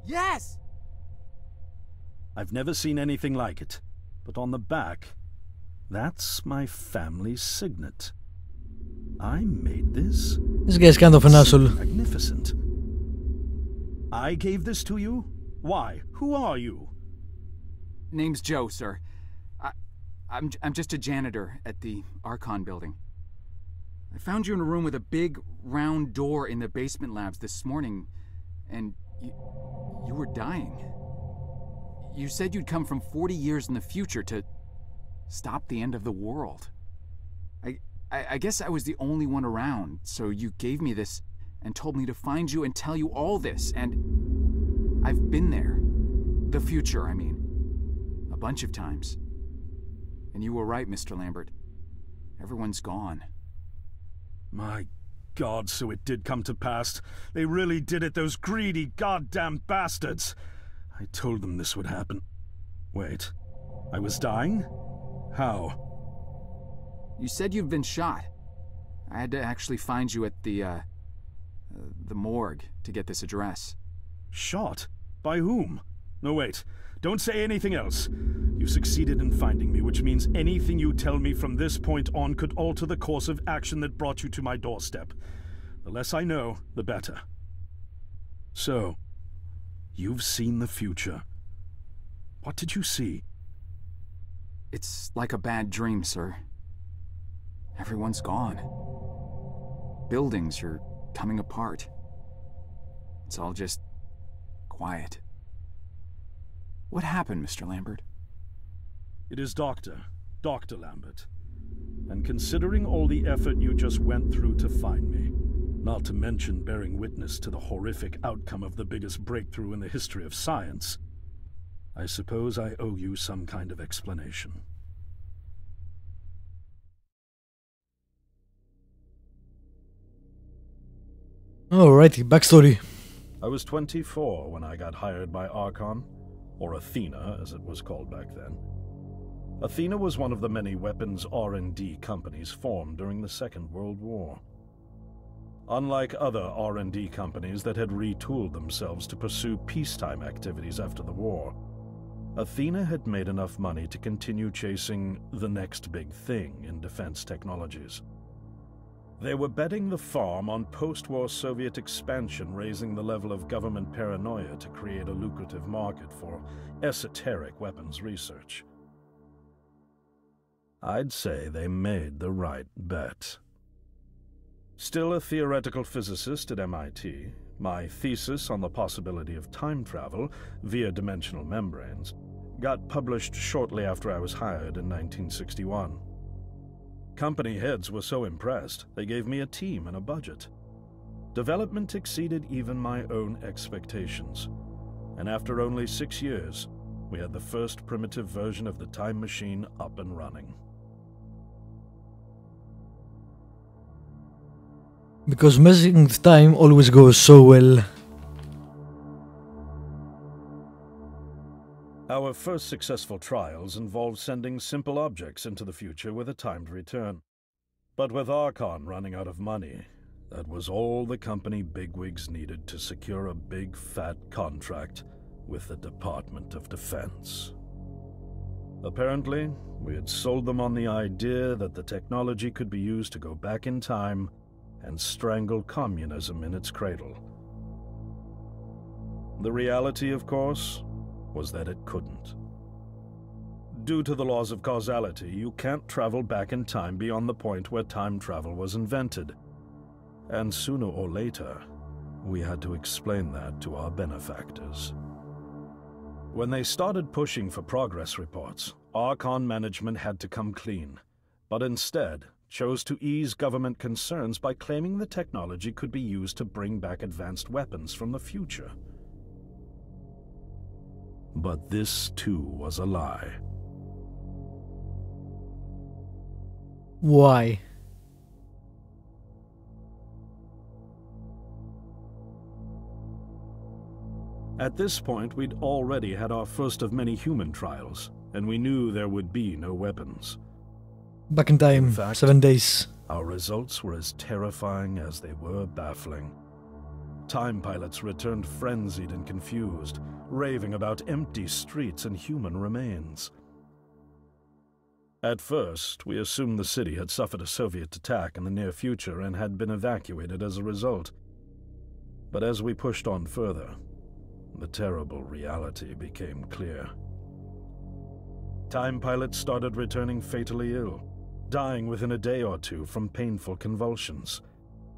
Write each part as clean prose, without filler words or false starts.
Yes! I've never seen anything like it. But on the back, that's my family's signet. I made this? This guy's kind of an asshole. Magnificent. I gave this to you? Why? Who are you? Name's Joe, sir. I'm just a janitor at the Archon building. I found you in a room with a big, round door in the basement labs this morning, and you were dying. You said you'd come from 40 years in the future to stop the end of the world. I guess I was the only one around, so you gave me this and told me to find you and tell you all this, and I've been there. The future, I mean. A bunch of times. And you were right, Mr. Lambert. Everyone's gone. My God, so it did come to pass. They really did it, those greedy goddamn bastards. I told them this would happen. Wait, I was dying? How? You said you've been shot. I had to actually find you at the morgue to get this address. Shot? By whom? No, wait. Don't say anything else. You succeeded in finding me, which means anything you tell me from this point on could alter the course of action that brought you to my doorstep. The less I know, the better. So, you've seen the future. What did you see? It's like a bad dream, sir. Everyone's gone. Buildings are coming apart. It's all just quiet. What happened, Mr. Lambert? It is Dr. Lambert. And considering all the effort you just went through to find me, not to mention bearing witness to the horrific outcome of the biggest breakthrough in the history of science, I suppose I owe you some kind of explanation. Alrighty, backstory. I was 24 when I got hired by Archon, or Athena as it was called back then. Athena was one of the many weapons R&D companies formed during the Second World War. Unlike other R&D companies that had retooled themselves to pursue peacetime activities after the war, Athena had made enough money to continue chasing the next big thing in defense technologies. They were betting the farm on post-war Soviet expansion, raising the level of government paranoia to create a lucrative market for esoteric weapons research. I'd say they made the right bet. Still a theoretical physicist at MIT, my thesis on the possibility of time travel via dimensional membranes got published shortly after I was hired in 1961. Company heads were so impressed, they gave me a team and a budget. Development exceeded even my own expectations, and after only 6 years, we had the first primitive version of the time machine up and running. Because messing with time always goes so well. Our first successful trials involved sending simple objects into the future with a timed return. But with Archon running out of money, that was all the company bigwigs needed to secure a big fat contract with the Department of Defense. Apparently, we had sold them on the idea that the technology could be used to go back in time and strangle communism in its cradle. The reality, of course, was that it couldn't. Due to the laws of causality, you can't travel back in time beyond the point where time travel was invented. And sooner or later, we had to explain that to our benefactors. When they started pushing for progress reports, Archon management had to come clean, but instead chose to ease government concerns by claiming the technology could be used to bring back advanced weapons from the future. But this, too, was a lie. Why? At this point, we'd already had our first of many human trials, and we knew there would be no weapons. Back in time, In fact, 7 days. Our results were as terrifying as they were baffling. Time pilots returned frenzied and confused, raving about empty streets and human remains. At first, we assumed the city had suffered a Soviet attack in the near future and had been evacuated as a result. But as we pushed on further, the terrible reality became clear. Time pilots started returning fatally ill, dying within a day or two from painful convulsions.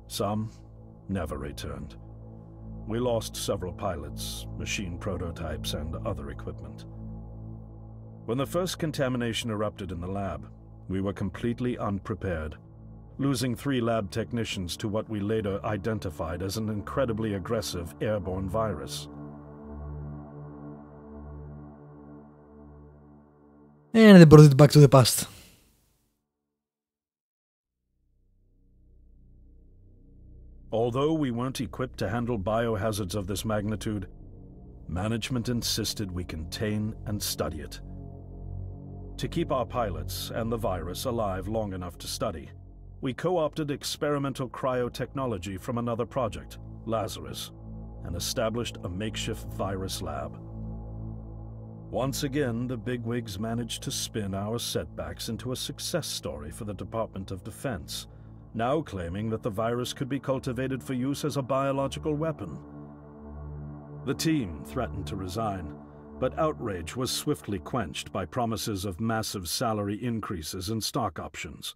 Some never returned. We lost several pilots, machine prototypes, and other equipment. When the first contamination erupted in the lab, we were completely unprepared, losing 3 lab technicians to what we later identified as an incredibly aggressive airborne virus. And they brought it back to the past. Although we weren't equipped to handle biohazards of this magnitude, management insisted we contain and study it. To keep our pilots and the virus alive long enough to study, we co-opted experimental cryotechnology from another project, Lazarus, and established a makeshift virus lab. Once again, the bigwigs managed to spin our setbacks into a success story for the Department of Defense, now claiming that the virus could be cultivated for use as a biological weapon. The team threatened to resign, but outrage was swiftly quenched by promises of massive salary increases and stock options.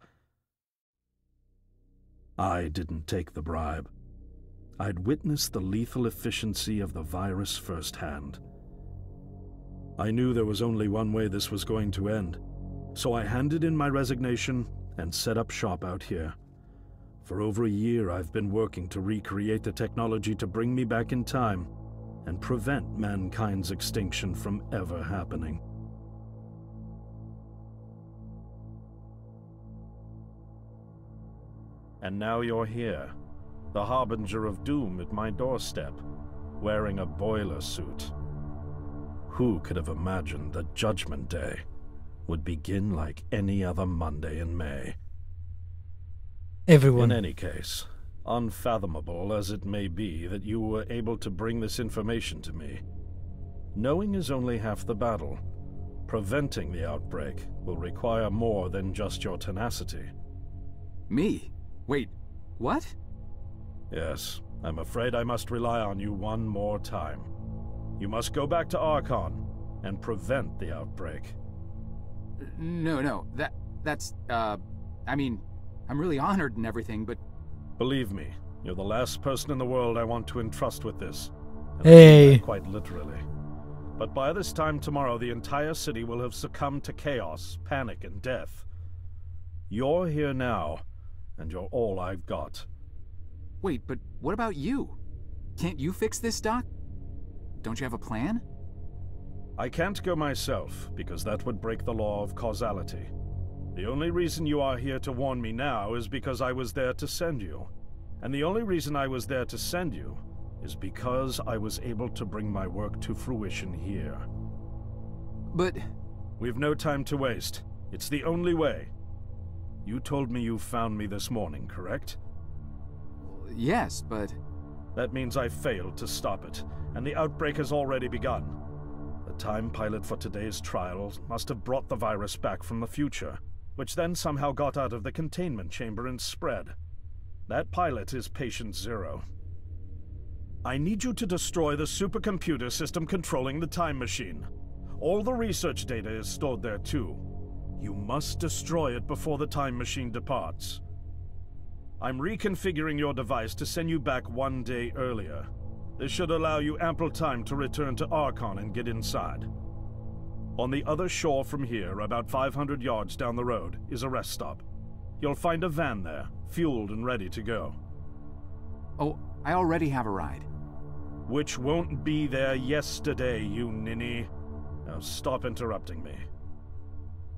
I didn't take the bribe. I'd witnessed the lethal efficiency of the virus firsthand. I knew there was only one way this was going to end, so I handed in my resignation and set up shop out here. For over a year, I've been working to recreate the technology to bring me back in time and prevent mankind's extinction from ever happening. And now you're here, the harbinger of doom at my doorstep, wearing a boiler suit. Who could have imagined that Judgment Day would begin like any other Monday in May? Everyone. In any case, unfathomable as it may be that you were able to bring this information to me, knowing is only half the battle. Preventing the outbreak will require more than just your tenacity. Me? Wait, what? Yes, I'm afraid I must rely on you one more time. You must go back to Archon and prevent the outbreak. No, that's, I mean, I'm really honored and everything, but... Believe me, you're the last person in the world I want to entrust with this. And Hey. I mean that quite literally. But by this time tomorrow, the entire city will have succumbed to chaos, panic, and death. You're here now, and you're all I've got. Wait, but what about you? Can't you fix this, Doc? Don't you have a plan? I can't go myself, because that would break the law of causality. The only reason you are here to warn me now is because I was there to send you. And the only reason I was there to send you is because I was able to bring my work to fruition here. But... We've no time to waste. It's the only way. You told me you found me this morning, correct? yes, but... That means I failed to stop it, and the outbreak has already begun. The time pilot for today's trial must have brought the virus back from the future, which then somehow got out of the containment chamber and spread. That pilot is Patient Zero. I need you to destroy the supercomputer system controlling the time machine. All the research data is stored there too. You must destroy it before the time machine departs. I'm reconfiguring your device to send you back 1 day earlier. This should allow you ample time to return to Archon and get inside. On the other shore from here, about 500 yards down the road, is a rest stop. You'll find a van there, fueled and ready to go. Oh, I already have a ride. Which won't be there yesterday, you ninny. Now stop interrupting me.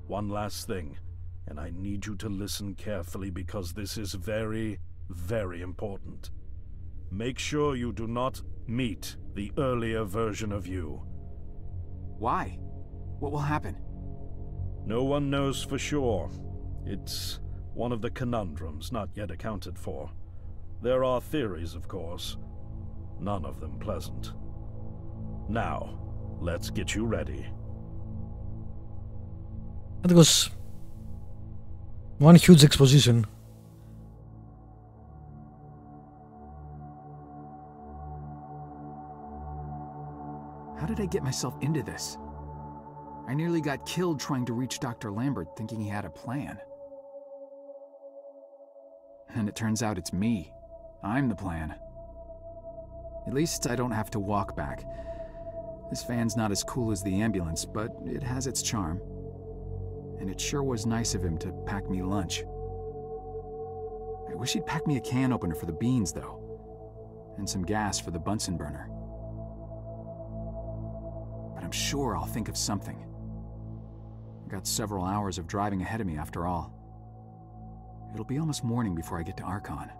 One last thing, and I need you to listen carefully because this is very, very important. Make sure you do not meet the earlier version of you. Why? What will happen? No one knows for sure. It's one of the conundrums not yet accounted for. There are theories, of course. none of them pleasant. Now, let's get you ready. That was one huge exposition. How did I get myself into this? I nearly got killed trying to reach Dr. Lambert thinking he had a plan. And it turns out it's me. I'm the plan. At least I don't have to walk back. This van's not as cool as the ambulance, but it has its charm. And it sure was nice of him to pack me lunch. I wish he'd pack me a can opener for the beans, though. And some gas for the Bunsen burner. But I'm sure I'll think of something. I've got several hours of driving ahead of me after all. It'll be almost morning before I get to Archon.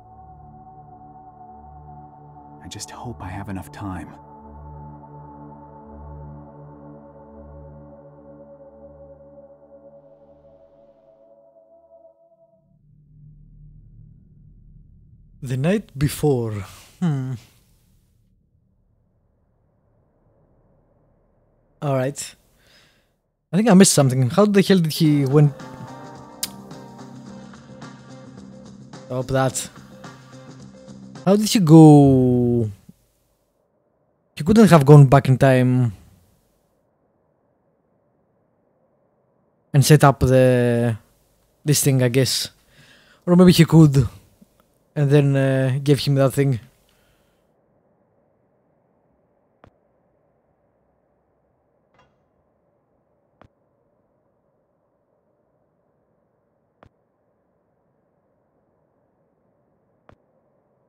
I just hope I have enough time. The night before. Alright. I think I missed something. How the hell did he went... Stop that. How did he go... He couldn't have gone back in time and set up this thing, I guess. Or maybe he could and then gave him that thing.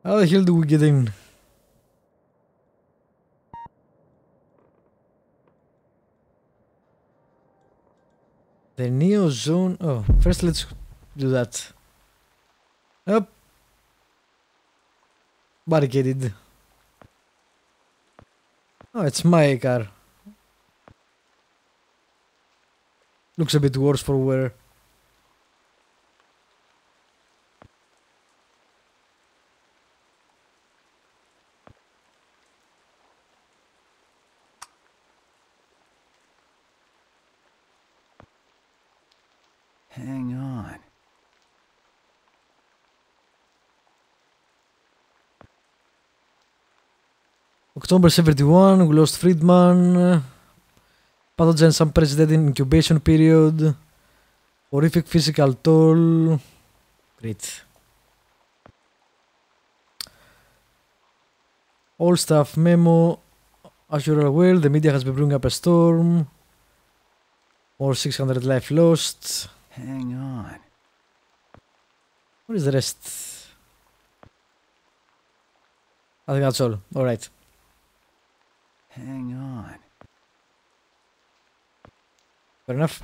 How the hell do we get in? The Neo Zone. Oh, first let's do that. Up. Barricaded. Oh, it's my car. Looks a bit worse for wear. Hang on. October 71, we lost Friedman. Pathogens unprecedented incubation period. Horrific physical toll. Great. All staff memo. As you're aware, the media has been bringing up a storm. More 600 life lost. Hang on. What is the rest? I think that's all. Alright. Hang on. Fair enough.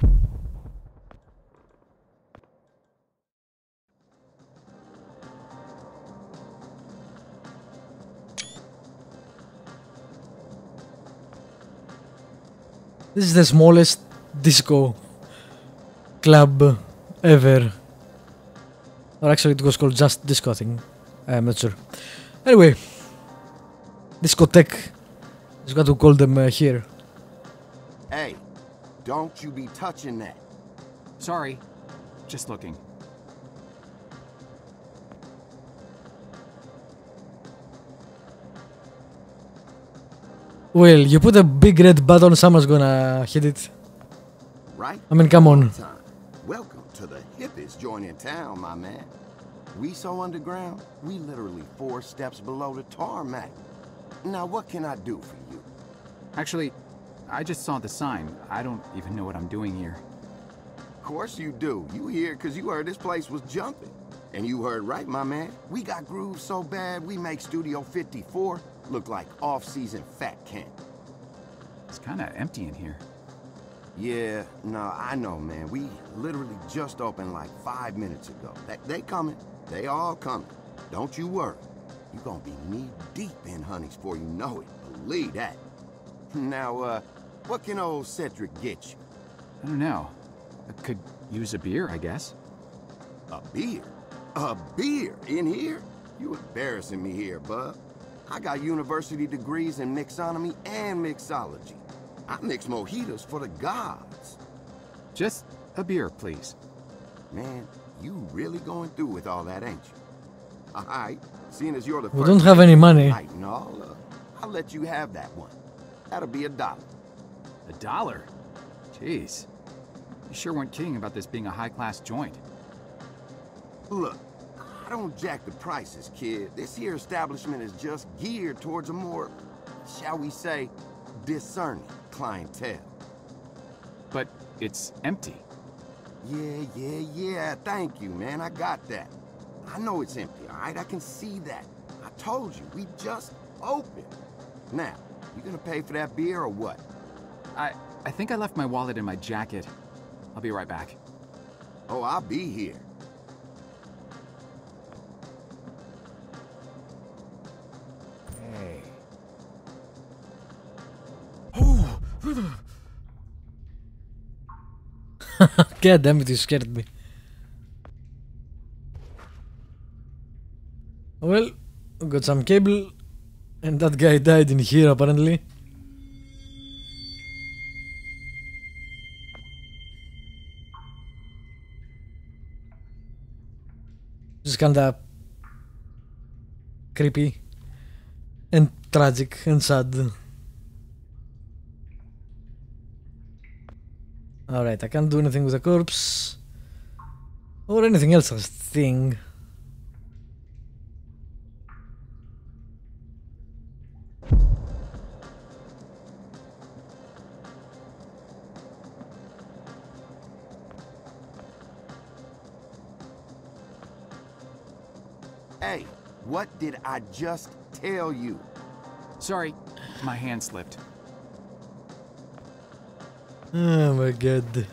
This is the smallest disco club ever. Or actually it was called just disco, I think. I'm not sure. Anyway. Discotheque is what we call them here. Hey, don't you be touching that. Sorry. Just looking. Well, you put a big red button, someone's gonna hit it. Right? I mean, come on. Welcome to the hippest joint in town, my man. We so underground, we literally 4 steps below the tarmac. Now, what can I do for you? Actually, I just saw the sign. I don't even know what I'm doing here. Of course you do. You here because you heard this place was jumping. And you heard right, my man. We got grooves so bad, we make Studio 54 look like off-season fat camp. It's kind of empty in here. Yeah, no, I know, man. We literally just opened like 5 minutes ago. They coming. They all coming. Don't you worry. You gonna be knee-deep in honeys before you know it. Believe that. Now, what can old Cedric get you? I don't know. I could use a beer, I guess. A beer? A beer in here? You embarrassing me here, bub. I got university degrees in mixonomy and mixology. I mix mojitos for the gods. Just a beer, please. Man, you really going through with all that, ain't you? All right, seeing as you're the We first don't have any money. night and all, I'll let you have that one. That'll be $1. $1? Jeez. You sure weren't kidding about this being a high-class joint. Look, I don't jack the prices, kid. This here establishment is just geared towards a more, shall we say, discerning clientele. But it's empty. Yeah, thank you, man. I got that. I know it's empty, all right? I can see that. I told you, we just opened. Now, you gonna pay for that beer or what? I think I left my wallet in my jacket. I'll be right back. Oh, I'll be here. Hey. God damn it, you scared me. Well, we got some cable, and that guy died in here apparently. This is kinda creepy and tragic and sad. Alright, I can't do anything with a corpse or anything else, I think. Hey, what did I just tell you? Sorry, my hand slipped. Oh my god.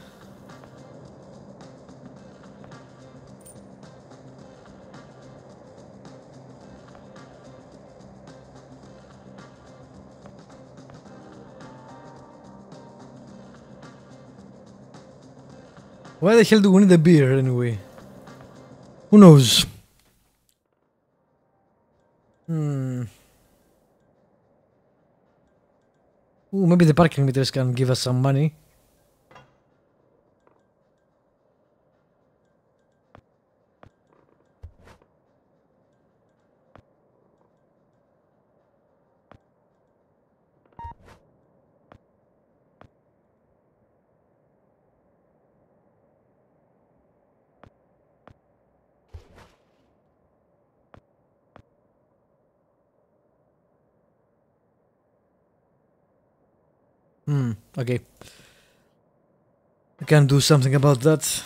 Why the hell do we need a beer anyway? Who knows? Ooh, maybe the parking meters can give us some money. Okay. I can do something about that.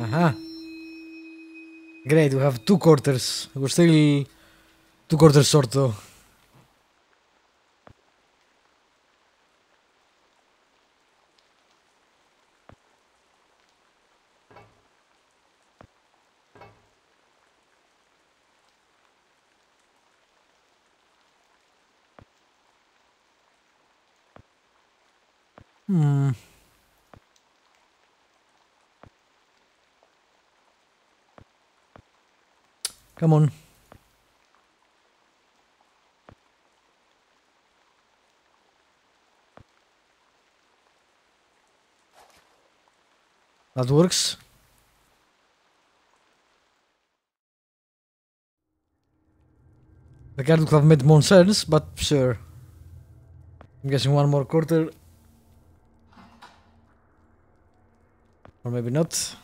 Aha. Great, we have 2 quarters. We're still 2 quarters short though. Come on. That works. The card would have made more sense, but sure. I'm guessing 1 more quarter. Or maybe not.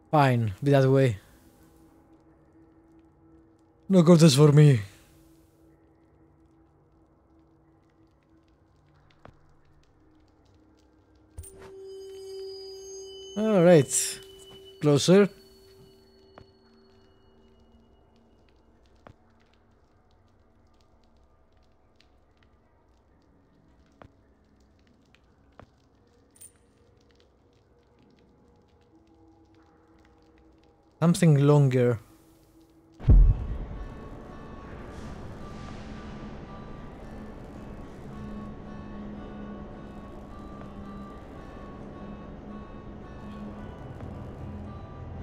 Fine, be that way. No quarters for me. Alright. Closer. Something longer.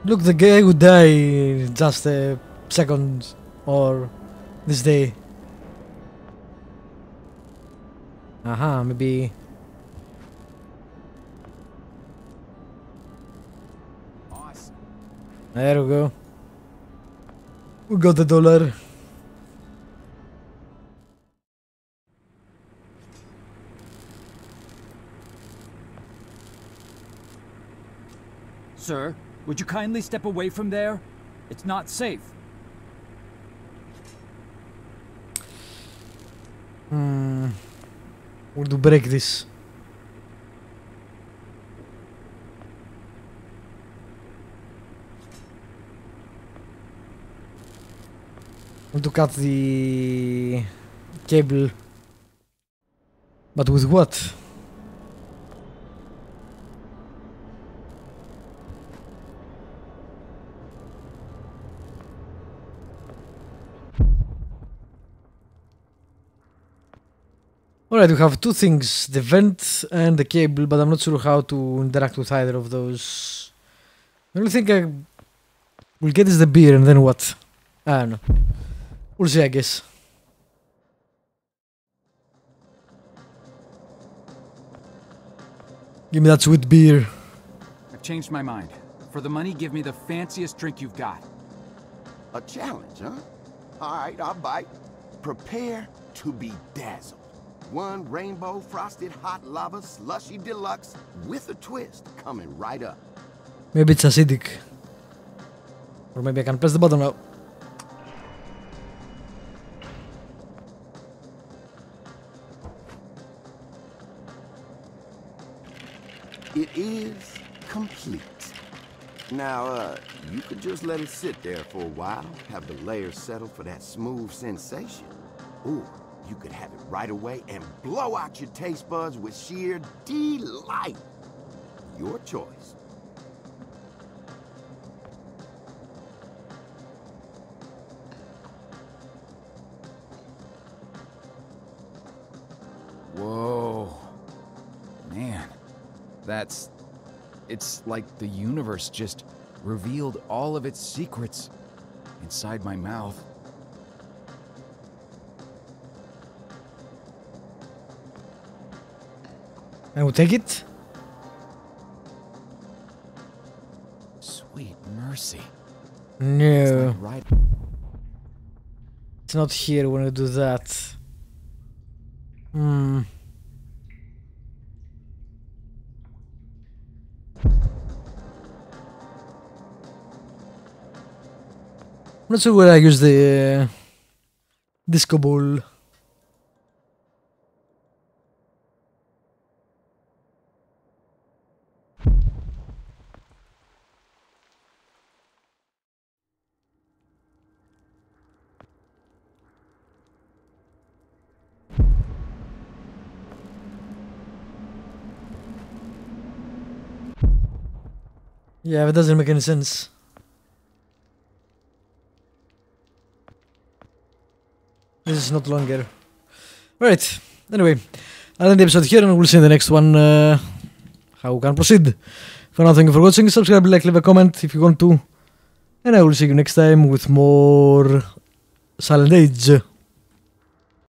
Look, the guy would die in just a second or this day. Aha, maybe. Awesome. There we go. We got the dollar. Sir, would you kindly step away from there? It's not safe. We'll to break this. We'll to cut the cable. But with what? Alright, we have two things, the vent and the cable, but I'm not sure how to interact with either of those. The only thing I will get is the beer, and then what? I don't know. We'll see, I guess. Give me that sweet beer. I've changed my mind. For the money, give me the fanciest drink you've got. A challenge, huh? All right, I'll bite. Prepare to be dazzled. One rainbow frosted hot lava slushy deluxe with a twist coming right up. Maybe it's acidic. Or maybe I can press the button now. It is complete. Now, you could just let it sit there for a while, have the layers settle for that smooth sensation. Or you could have it right away and blow out your taste buds with sheer delight. Your choice. Whoa. Man. It's like the universe just revealed all of its secrets inside my mouth. I will take it. Sweet mercy. No. It's not right. It's not here when I do that. I'm not sure where I use the disco ball. Yeah, it doesn't make any sense. This is not longer. Right. Anyway, I'll end the episode here and we'll see in the next one how we can proceed. For now, thank you for watching. Subscribe, like, leave a comment if you want to. And I will see you next time with more Silent Age.